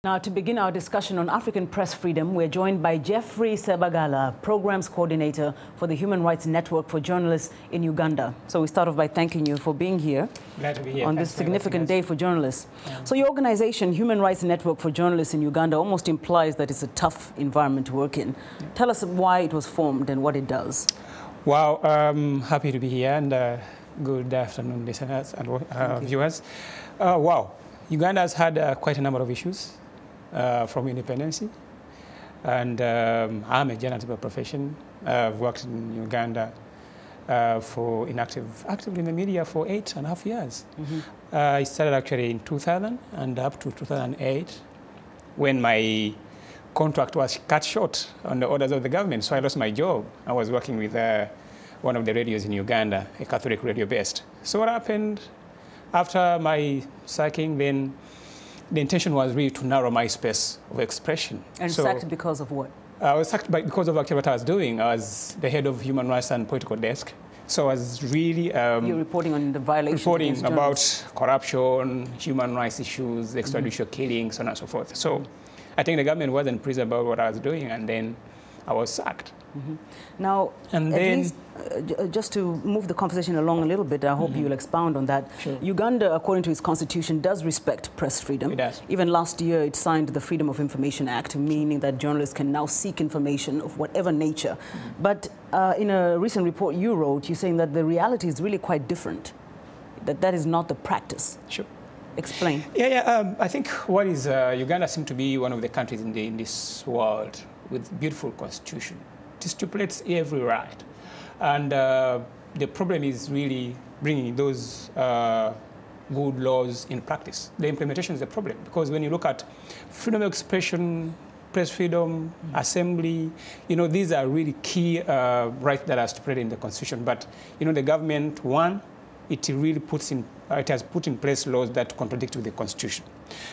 Now, to begin our discussion on African press freedom, we're joined by Geoffrey Ssebaggala, Programs Coordinator for the Human Rights Network for Journalists in Uganda. So we start off by thanking you for being here. Glad to be here. On this significant day for journalists. So your organization, Human Rights Network for Journalists in Uganda, almost implies that it's a tough environment to work in. Tell us why it was formed and what it does. Wow, happy to be here, and good afternoon, listeners and viewers. Wow, Uganda has had quite a number of issues from independence, and I'm a journalist by profession. I've worked in Uganda actively in the media for 8.5 years. I started actually in 2000 and up to 2008 when my contract was cut short on the orders of the government, so I lost my job. I was working with one of the radios in Uganda, a Catholic radio based. So what happened after my sacking, then the intention was really to narrow my space of expression. And sacked because of what? I was sacked because of actually what I was doing. I was the head of Human Rights and Political Desk. So I was really... You're reporting on the violations. Reporting about corruption, human rights issues, extrajudicial killings, so on and so forth. So I think the government wasn't pleased about what I was doing, and then I was sacked. Now, just to move the conversation along a little bit, I hope you'll expound on that. Sure. Uganda, according to its constitution, does respect press freedom. It does. Even last year, it signed the Freedom of Information Act, meaning that journalists can now seek information of whatever nature. But in a recent report you wrote, you're saying that the reality is really quite different, that is not the practice. Sure. Explain. I think what is Uganda seems to be one of the countries in this world with beautiful constitution. It stipulates every right. And the problem is really bringing those good laws in practice. The implementation is the problem, because when you look at freedom of expression, press freedom, assembly, these are really key rights that are stipulated in the constitution. But, the government, it has put in place laws that contradict with the constitution.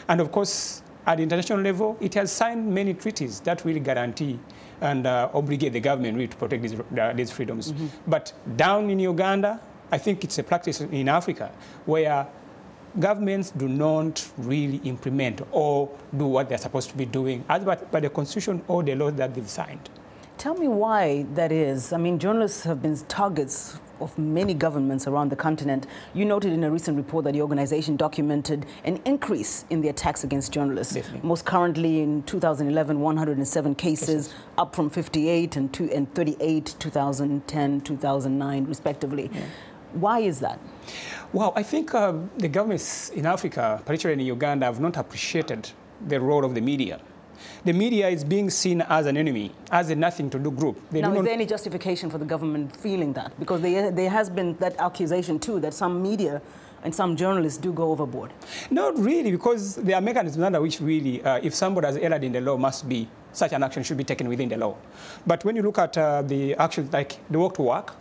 And of course, at the international level, it has signed many treaties that really guarantee and obligate the government really to protect these freedoms. But down in Uganda, I think it's a practice in Africa where governments do not really implement or do what they're supposed to be doing, either by the constitution or the laws that they've signed. Tell me why that is. I mean, journalists have been targets of many governments around the continent. You noted in a recent report that the organization documented an increase in the attacks against journalists. Definitely. Most currently in 2011, 107 cases, up from 58 and 38, 2010, 2009, respectively. Why is that? Well, I think the governments in Africa, particularly in Uganda, have not appreciated the role of the media. The media is being seen as an enemy, as a nothing-to-do group. Now, is there any justification for the government feeling that? Because there has been that accusation, too, that some media and some journalists do go overboard. Not really, because there are mechanisms under which really, if somebody has erred in the law, such an action should be taken within the law. But when you look at the actions like the walk to work,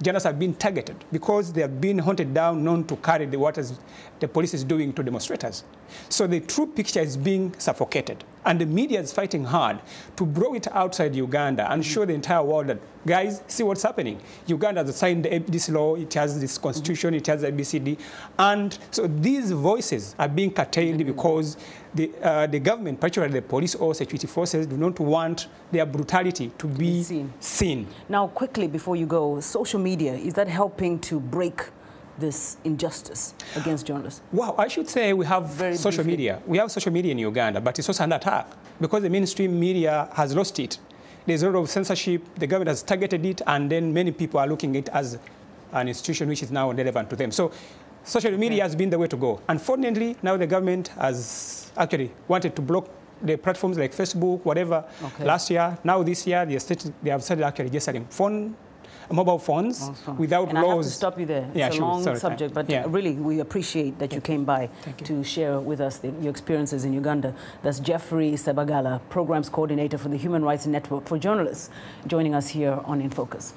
journalists have been targeted because they have been hunted down, known to carry what the police is doing to demonstrators. So the true picture is being suffocated. And the media is fighting hard to blow it outside Uganda and show the entire world that, guys, see what's happening. Uganda has signed this law, it has this constitution, it has ABCD. And so these voices are being curtailed because the government, particularly the police or security forces, do not want their brutality to be seen. Now, quickly, before you go, social media, is that helping to break this injustice against journalists? Well, I should say we have social media. We have social media in Uganda, but it's also under attack because the mainstream media has lost it. There's a lot of censorship. The government has targeted it, and then many people are looking at it as an institution which is now relevant to them. So social media has been the way to go. Unfortunately, now the government has actually wanted to block the platforms like Facebook, whatever, last year. Now this year, they have started actually just selling mobile phones without laws. I have to stop you there. It's a long subject, but really we appreciate that you came by to share with us your experiences in Uganda. That's Geoffrey Ssebaggala, Programs Coordinator for the Human Rights Network for Journalists, joining us here on In Focus.